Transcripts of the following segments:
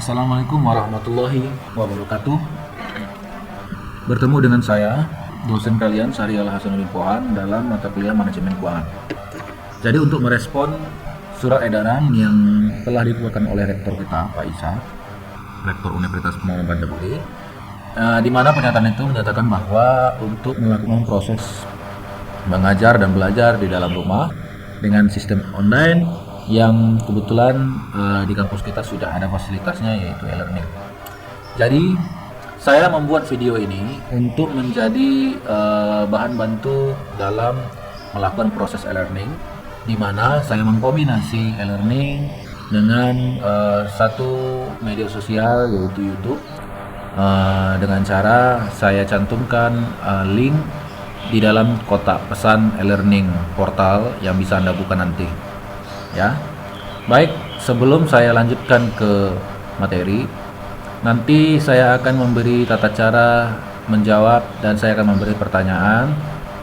Assalamualaikum warahmatullahi wabarakatuh. Bertemu dengan saya, dosen kalian Syahrial Hasanuddin Pohan dalam mata kuliah manajemen keuangan. Jadi untuk merespon surat edaran yang telah dikeluarkan oleh rektor kita, Pak Isa, rektor Universitas Muhammadiyah Budi, di mana pernyataan itu menyatakan bahwa untuk melakukan proses mengajar dan belajar di dalam rumah dengan sistem online yang kebetulan di kampus kita sudah ada fasilitasnya, yaitu e-learning. Jadi saya membuat video ini untuk menjadi bahan bantu dalam melakukan proses e-learning, di mana saya mengkombinasi e-learning dengan satu media sosial, yaitu YouTube, dengan cara saya cantumkan link di dalam kotak pesan e-learning portal yang bisa Anda buka nanti. Ya, baik, sebelum saya lanjutkan ke materi, nanti saya akan memberi tata cara menjawab dan saya akan memberi pertanyaan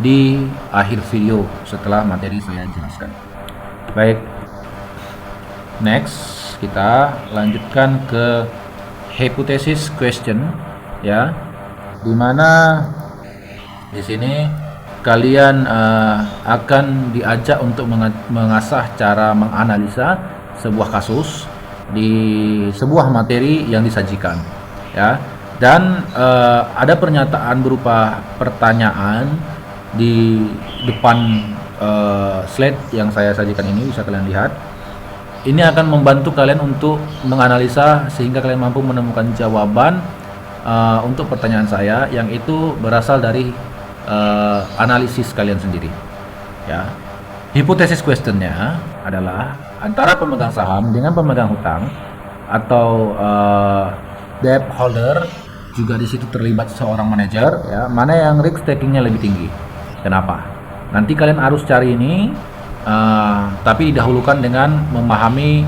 di akhir video setelah materi saya jelaskan. Baik, next kita lanjutkan ke hypothesis question, ya, dimana di sini kalian akan diajak untuk mengasah cara menganalisa sebuah kasus di sebuah materi yang disajikan, ya. Dan ada pernyataan berupa pertanyaan di depan slide yang saya sajikan ini, bisa kalian lihat. Ini akan membantu kalian untuk menganalisa sehingga kalian mampu menemukan jawaban untuk pertanyaan saya yang itu berasal dari analisis kalian sendiri, ya. Hipotesis questionnya adalah antara pemegang saham dengan pemegang hutang atau debt holder, juga di situ terlibat seorang manajer, ya, mana yang risk takingnya lebih tinggi. Kenapa? Nanti kalian harus cari ini, tapi didahulukan dengan memahami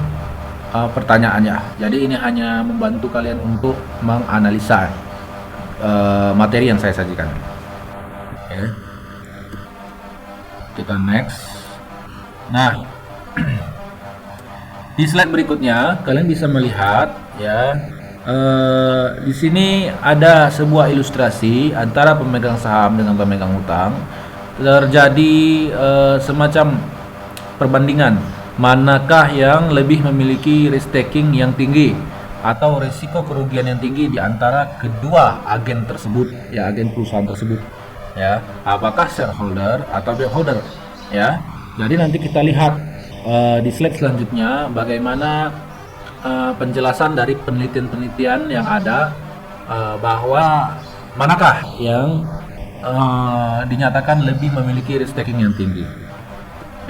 pertanyaannya. Jadi ini hanya membantu kalian untuk menganalisa materi yang saya sajikan. Oke. Kita next. Nah, di slide berikutnya kalian bisa melihat, ya, di sini ada sebuah ilustrasi antara pemegang saham dengan pemegang hutang. Terjadi semacam perbandingan manakah yang lebih memiliki risk taking yang tinggi atau risiko kerugian yang tinggi di antara kedua agen tersebut, ya, agen perusahaan tersebut, ya, apakah shareholder atau beholder, ya. Jadi nanti kita lihat di slide selanjutnya bagaimana penjelasan dari penelitian-penelitian yang ada bahwa manakah yang dinyatakan lebih memiliki risk taking yang tinggi,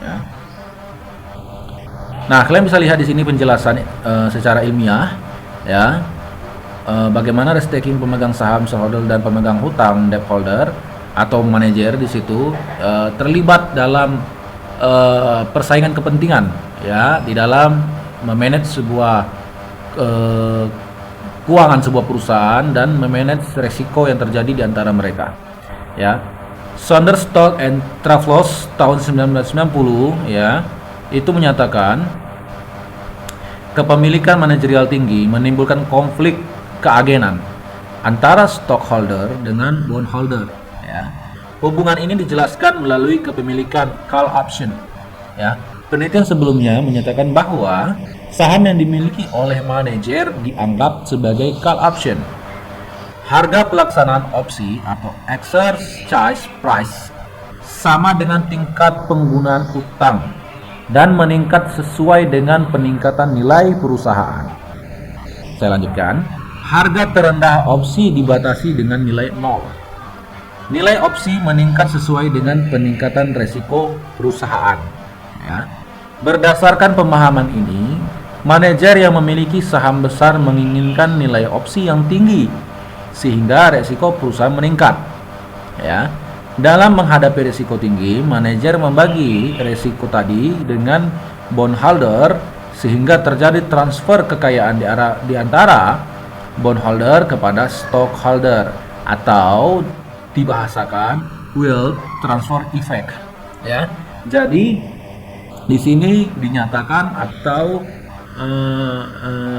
ya. Nah, kalian bisa lihat di sini penjelasan secara ilmiah, ya, bagaimana risk taking pemegang saham shareholder dan pemegang hutang debt holder atau manajer di situ terlibat dalam persaingan kepentingan, ya, di dalam memanage sebuah keuangan sebuah perusahaan dan memanage resiko yang terjadi di antara mereka, ya. Saunders Stock and Trafloss tahun 1990, ya, itu menyatakan kepemilikan manajerial tinggi menimbulkan konflik keagenan antara stockholder dengan bondholder, ya. Hubungan ini dijelaskan melalui kepemilikan call option, ya. Penelitian sebelumnya menyatakan bahwa saham yang dimiliki oleh manajer dianggap sebagai call option. Harga pelaksanaan opsi atau exercise price sama dengan tingkat penggunaan utang dan meningkat sesuai dengan peningkatan nilai perusahaan. Saya lanjutkan. Harga terendah opsi dibatasi dengan nilai 0. Nilai opsi meningkat sesuai dengan peningkatan resiko perusahaan, ya. Berdasarkan pemahaman ini, manajer yang memiliki saham besar menginginkan nilai opsi yang tinggi sehingga resiko perusahaan meningkat, ya. Dalam menghadapi risiko tinggi, manajer membagi risiko tadi dengan bondholder sehingga terjadi transfer kekayaan di antara bondholder kepada stockholder atau dibahasakan wealth transfer effect, ya. Jadi di sini dinyatakan atau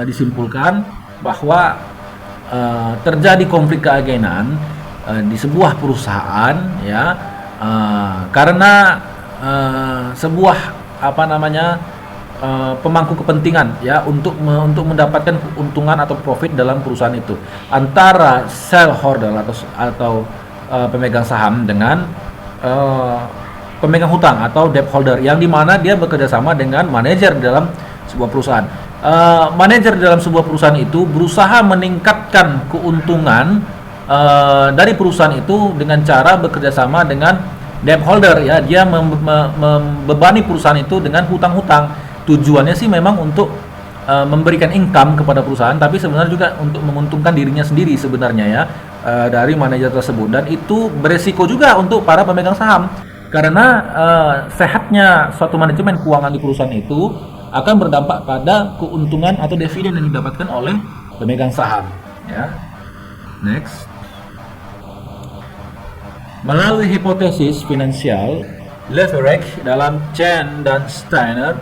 disimpulkan bahwa terjadi konflik keagenan di sebuah perusahaan, ya, karena sebuah pemangku kepentingan, ya, untuk mendapatkan keuntungan atau profit dalam perusahaan itu, antara shareholder atau pemegang saham dengan pemegang hutang atau debt holder, yang dimana dia bekerja sama dengan manajer dalam sebuah perusahaan. Manajer dalam sebuah perusahaan itu berusaha meningkatkan keuntungan dari perusahaan itu dengan cara bekerja sama dengan debt holder, ya. Dia membebani perusahaan itu dengan hutang-hutang. Tujuannya sih memang untuk memberikan income kepada perusahaan, tapi sebenarnya juga untuk menguntungkan dirinya sendiri sebenarnya, ya, dari manajer tersebut. Dan itu beresiko juga untuk para pemegang saham, karena sehatnya suatu manajemen keuangan di perusahaan itu akan berdampak pada keuntungan atau dividen yang didapatkan oleh pemegang saham, ya. Next. Melalui hipotesis finansial leverage dalam Chen dan Steiner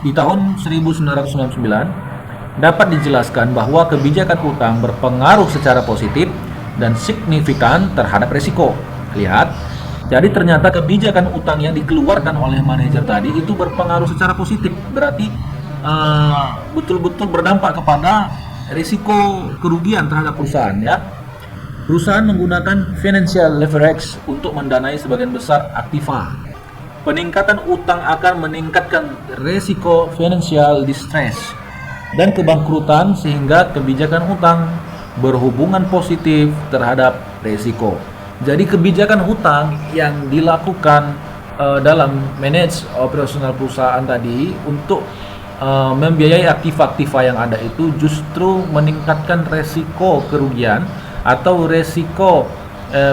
di tahun 1999 dapat dijelaskan bahwa kebijakan utang berpengaruh secara positif dan signifikan terhadap risiko. Lihat. Jadi ternyata kebijakan utang yang dikeluarkan oleh manajer tadi itu berpengaruh secara positif. Berarti betul-betul berdampak kepada risiko kerugian terhadap perusahaan, ya. Perusahaan menggunakan financial leverage untuk mendanai sebagian besar aktiva. Peningkatan utang akan meningkatkan risiko financial distress dan kebangkrutan, sehingga kebijakan utang berhubungan positif terhadap risiko. Jadi kebijakan hutang yang dilakukan dalam manage operasional perusahaan tadi untuk membiayai aktiva-aktiva yang ada itu justru meningkatkan resiko kerugian atau resiko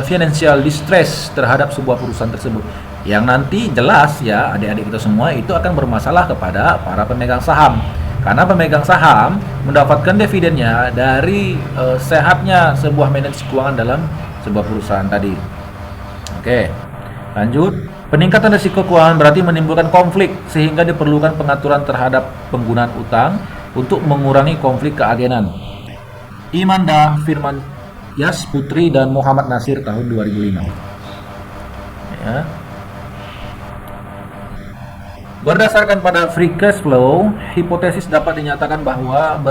financial distress terhadap sebuah perusahaan tersebut, yang nanti jelas, ya, adik-adik kita semua, itu akan bermasalah kepada para pemegang saham, karena pemegang saham mendapatkan dividennya dari sehatnya sebuah manajemen keuangan dalam sebuah perusahaan tadi. Oke, lanjut. Peningkatan risiko keuangan berarti menimbulkan konflik, sehingga diperlukan pengaturan terhadap penggunaan utang untuk mengurangi konflik keagenan. Imanda Firman Yas Putri dan Muhammad Nasir tahun 2005. Ya. Berdasarkan pada free cash flow, hipotesis dapat dinyatakan bahwa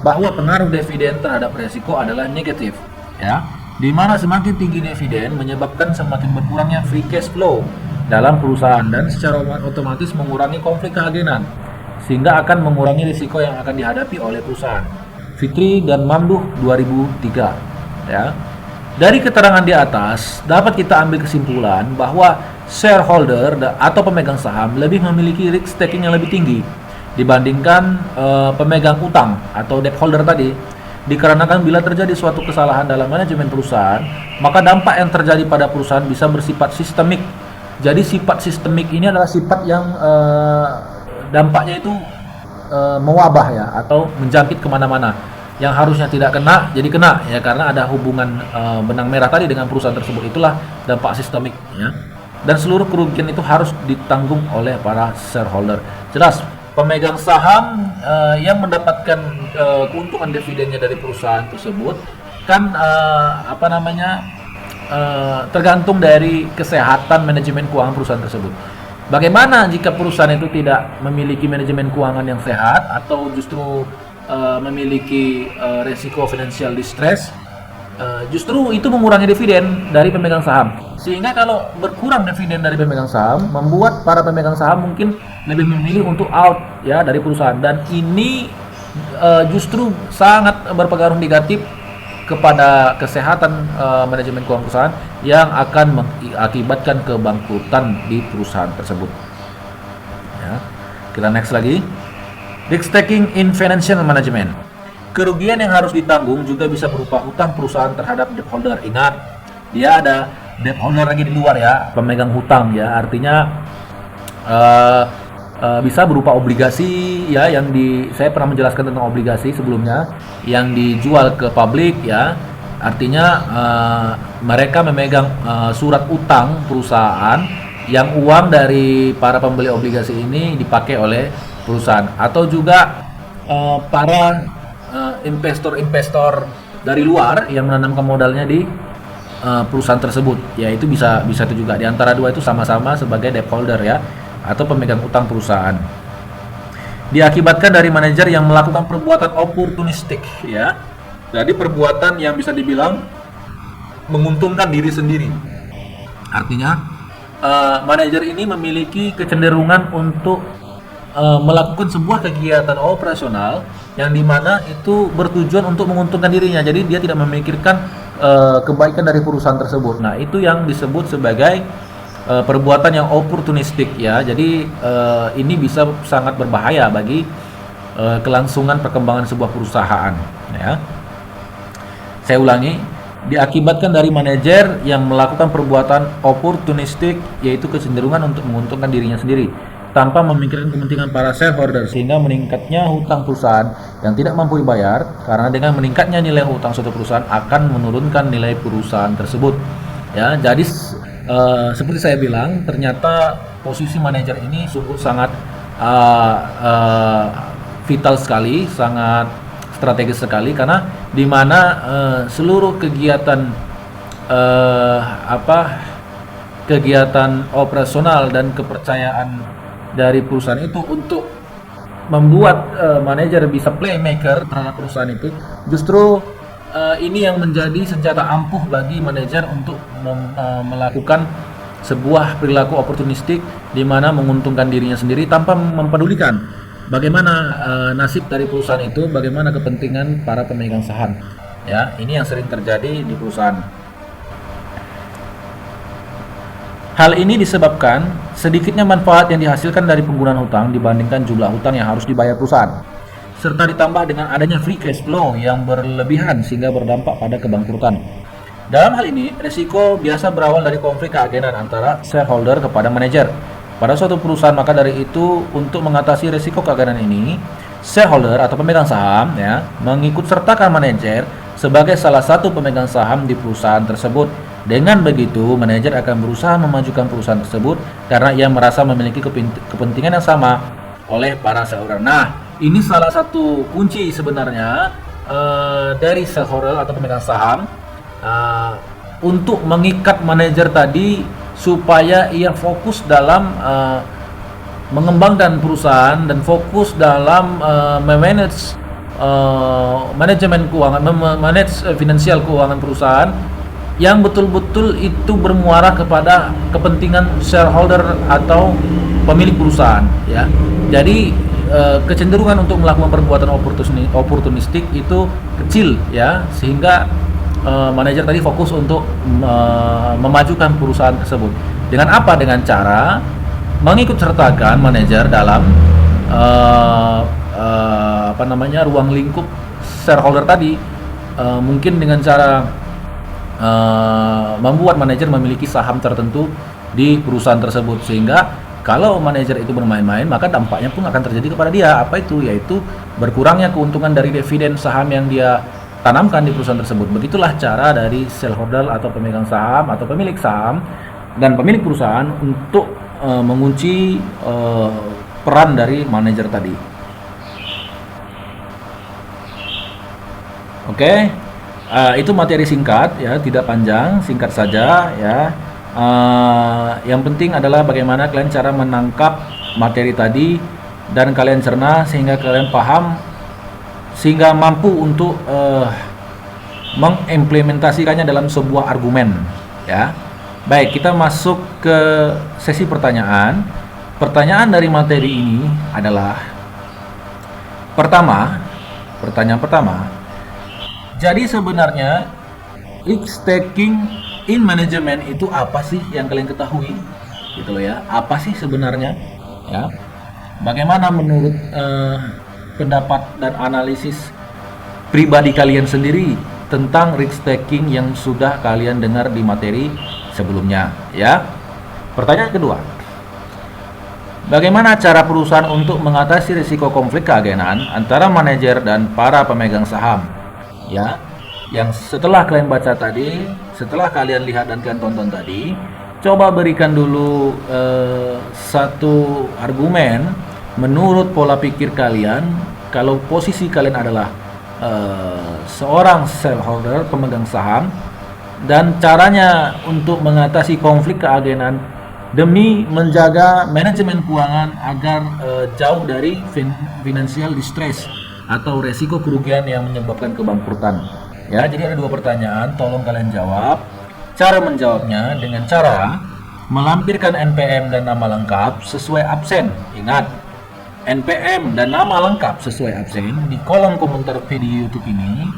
bahwa pengaruh dividen terhadap resiko adalah negatif, ya, di mana semakin tinggi dividen menyebabkan semakin berkurangnya free cash flow dalam perusahaan dan secara otomatis mengurangi konflik keagenan, sehingga akan mengurangi risiko yang akan dihadapi oleh perusahaan. Fitri dan Mamduh 2003, ya. Dari keterangan di atas dapat kita ambil kesimpulan bahwa shareholder atau pemegang saham lebih memiliki risk taking yang lebih tinggi dibandingkan pemegang utang atau debt holder tadi, dikarenakan bila terjadi suatu kesalahan dalam manajemen perusahaan, maka dampak yang terjadi pada perusahaan bisa bersifat sistemik. Jadi sifat sistemik ini adalah sifat yang dampaknya itu mewabah, ya, atau menjangkit kemana-mana. Yang harusnya tidak kena jadi kena, ya, karena ada hubungan benang merah tadi dengan perusahaan tersebut. Itulah dampak sistemik, ya. Dan seluruh kerugian itu harus ditanggung oleh para shareholder. Jelas. Pemegang saham yang mendapatkan keuntungan dividennya dari perusahaan tersebut kan tergantung dari kesehatan manajemen keuangan perusahaan tersebut. Bagaimana jika perusahaan itu tidak memiliki manajemen keuangan yang sehat atau justru memiliki resiko financial distress, justru itu mengurangi dividen dari pemegang saham. Sehingga kalau berkurang dividen dari pemegang saham, membuat para pemegang saham mungkin lebih memilih untuk out, ya, dari perusahaan. Dan ini justru sangat berpengaruh negatif kepada kesehatan manajemen keuangan perusahaan, yang akan mengakibatkan kebangkrutan di perusahaan tersebut. Ya. Kita next lagi. Risk taking in financial management. Kerugian yang harus ditanggung juga bisa berupa hutang perusahaan terhadap debt holder. Ingat, dia ada debt holder lagi di luar, ya, pemegang hutang, ya. Artinya bisa berupa obligasi, ya, saya pernah menjelaskan tentang obligasi sebelumnya, yang dijual ke publik, ya. Artinya mereka memegang surat utang perusahaan yang uang dari para pembeli obligasi ini dipakai oleh perusahaan, atau juga para investor-investor dari luar yang menanamkan modalnya di perusahaan tersebut. Ya, itu bisa itu juga. Di antara dua itu sama-sama sebagai debt holder ya, atau pemegang utang perusahaan. Diakibatkan dari manajer yang melakukan perbuatan oportunistik ya. Jadi perbuatan yang bisa dibilang menguntungkan diri sendiri. Artinya manajer ini memiliki kecenderungan untuk melakukan sebuah kegiatan operasional yang dimana itu bertujuan untuk menguntungkan dirinya. Jadi dia tidak memikirkan kebaikan dari perusahaan tersebut. Nah, itu yang disebut sebagai perbuatan yang oportunistik ya. Jadi ini bisa sangat berbahaya bagi kelangsungan perkembangan sebuah perusahaan ya. Saya ulangi, diakibatkan dari manajer yang melakukan perbuatan oportunistik, yaitu kecenderungan untuk menguntungkan dirinya sendiri tanpa memikirkan kepentingan para shareholder, sehingga meningkatnya hutang perusahaan yang tidak mampu dibayar, karena dengan meningkatnya nilai hutang suatu perusahaan akan menurunkan nilai perusahaan tersebut ya. Jadi seperti saya bilang, ternyata posisi manajer ini sungguh sangat vital sekali, sangat strategis sekali, karena di mana seluruh kegiatan kegiatan operasional dan kepercayaan dari perusahaan itu untuk membuat manajer bisa playmaker terhadap perusahaan itu, justru ini yang menjadi senjata ampuh bagi manajer untuk melakukan sebuah perilaku oportunistik di mana menguntungkan dirinya sendiri tanpa mempedulikan bagaimana nasib dari perusahaan itu, bagaimana kepentingan para pemegang saham. Ya, ini yang sering terjadi di perusahaan. Hal ini disebabkan sedikitnya manfaat yang dihasilkan dari penggunaan hutang dibandingkan jumlah hutang yang harus dibayar perusahaan, serta ditambah dengan adanya free cash flow yang berlebihan sehingga berdampak pada kebangkrutan. Dalam hal ini, risiko biasa berawal dari konflik keagenan antara shareholder kepada manajer pada suatu perusahaan. Maka dari itu, untuk mengatasi risiko keagenan ini, shareholder atau pemegang saham ya mengikut sertakan manajer sebagai salah satu pemegang saham di perusahaan tersebut. Dengan begitu, manajer akan berusaha memajukan perusahaan tersebut karena ia merasa memiliki kepentingan yang sama oleh para shareholder. Nah, ini salah satu kunci sebenarnya dari shareholder atau pemegang saham untuk mengikat manajer tadi supaya ia fokus dalam mengembangkan perusahaan dan fokus dalam memanage manajemen keuangan, memanage finansial keuangan perusahaan yang betul-betul itu bermuara kepada kepentingan shareholder atau pemilik perusahaan ya. Jadi kecenderungan untuk melakukan perbuatan oportunistik itu kecil ya, sehingga manajer tadi fokus untuk memajukan perusahaan tersebut. Dengan apa? Dengan cara mengikut sertakan manajer dalam ruang lingkup shareholder tadi, mungkin dengan cara membuat manajer memiliki saham tertentu di perusahaan tersebut, sehingga kalau manajer itu bermain-main maka dampaknya pun akan terjadi kepada dia. Apa itu? Yaitu berkurangnya keuntungan dari dividen saham yang dia tanamkan di perusahaan tersebut. Begitulah cara dari shareholder atau pemegang saham atau pemilik saham dan pemilik perusahaan untuk mengunci peran dari manajer tadi. Oke. Itu materi singkat ya, tidak panjang, singkat saja ya. Yang penting adalah bagaimana kalian cara menangkap materi tadi dan kalian cerna sehingga kalian paham, sehingga mampu untuk mengimplementasikannya dalam sebuah argumen ya. Baik, kita masuk ke sesi pertanyaan. Pertanyaan dari materi ini adalah pertanyaan pertama, jadi sebenarnya risk taking in management itu apa sih yang kalian ketahui? Gitu loh ya. Apa sih sebenarnya? Ya. Bagaimana menurut pendapat dan analisis pribadi kalian sendiri tentang risk taking yang sudah kalian dengar di materi sebelumnya, ya? Pertanyaan kedua. Bagaimana cara perusahaan untuk mengatasi risiko konflik keagenan antara manajer dan para pemegang saham? Ya, yang setelah kalian baca tadi, setelah kalian lihat dan kalian tonton tadi, coba berikan dulu satu argumen menurut pola pikir kalian kalau posisi kalian adalah seorang shareholder, pemegang saham, dan caranya untuk mengatasi konflik keagenan demi menjaga manajemen keuangan agar jauh dari financial distress atau resiko kerugian yang menyebabkan kebangkrutan. Ya, jadi ada 2 pertanyaan, tolong kalian jawab. Cara menjawabnya dengan cara melampirkan NPM dan nama lengkap sesuai absen. Ingat, NPM dan nama lengkap sesuai absen di kolom komentar video YouTube ini.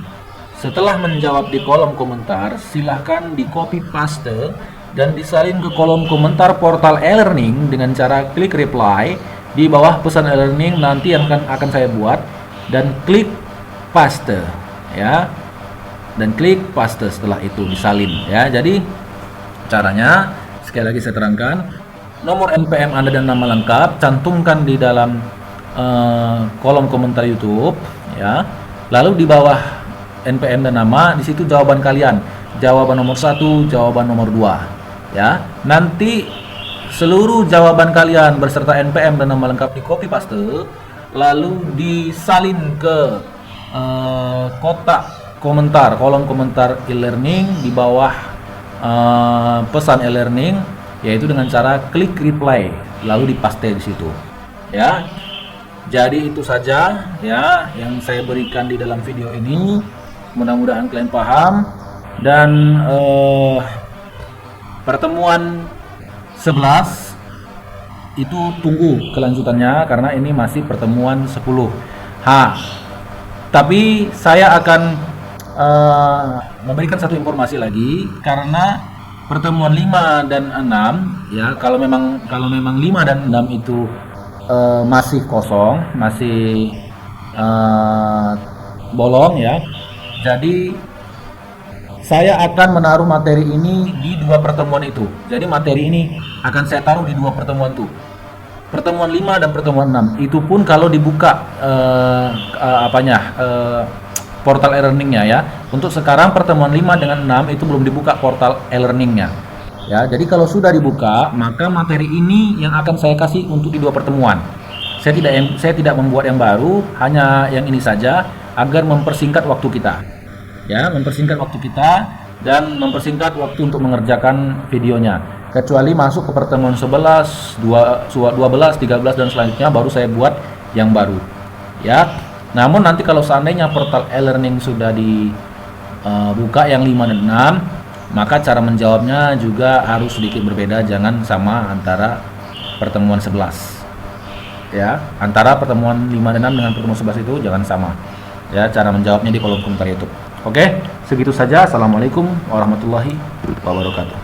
Setelah menjawab di kolom komentar, silahkan di copy paste dan disalin ke kolom komentar portal e-learning dengan cara klik reply di bawah pesan e-learning nanti yang akan saya buat, dan klik paste ya, dan klik paste setelah itu disalin ya. Jadi caranya sekali lagi saya terangkan, nomor NPM Anda dan nama lengkap cantumkan di dalam kolom komentar YouTube ya. Lalu di bawah NPM dan nama, di situ jawaban kalian, jawaban nomor 1, jawaban nomor 2 ya. Nanti seluruh jawaban kalian berserta NPM dan nama lengkap di copy paste lalu disalin ke kotak komentar, kolom komentar e-learning di bawah pesan e-learning, yaitu dengan cara klik reply lalu dipaste di situ ya. Jadi itu saja ya yang saya berikan di dalam video ini, mudah-mudahan kalian paham. Dan pertemuan 11 itu tunggu kelanjutannya karena ini masih pertemuan 10. Tapi saya akan memberikan satu informasi lagi, karena pertemuan 5 dan 6 ya, kalau memang 5 dan 6 itu masih kosong, masih bolong ya. Jadi saya akan menaruh materi ini di 2 pertemuan itu. Jadi materi ini akan saya taruh di 2 pertemuan itu. Pertemuan 5 dan pertemuan 6. Itu pun kalau dibuka portal e-learningnya ya. Untuk sekarang pertemuan 5 dengan 6 itu belum dibuka portal e-learningnya. Ya, jadi kalau sudah dibuka, maka materi ini yang akan saya kasih untuk di 2 pertemuan. Saya tidak membuat yang baru, hanya yang ini saja agar mempersingkat waktu kita. Ya, mempersingkat waktu kita dan mempersingkat waktu untuk mengerjakan videonya. Kecuali masuk ke pertemuan 11, 12, 13 dan selanjutnya baru saya buat yang baru. Ya. Namun nanti kalau seandainya portal e-learning sudah dibuka yang 5 dan 6, maka cara menjawabnya juga harus sedikit berbeda, jangan sama antara pertemuan 11. Ya, antara pertemuan 5 dan 6 dengan pertemuan 11 itu jangan sama. Ya, cara menjawabnya di kolom komentar YouTube. Oke, segitu saja. Assalamualaikum warahmatullahi wabarakatuh.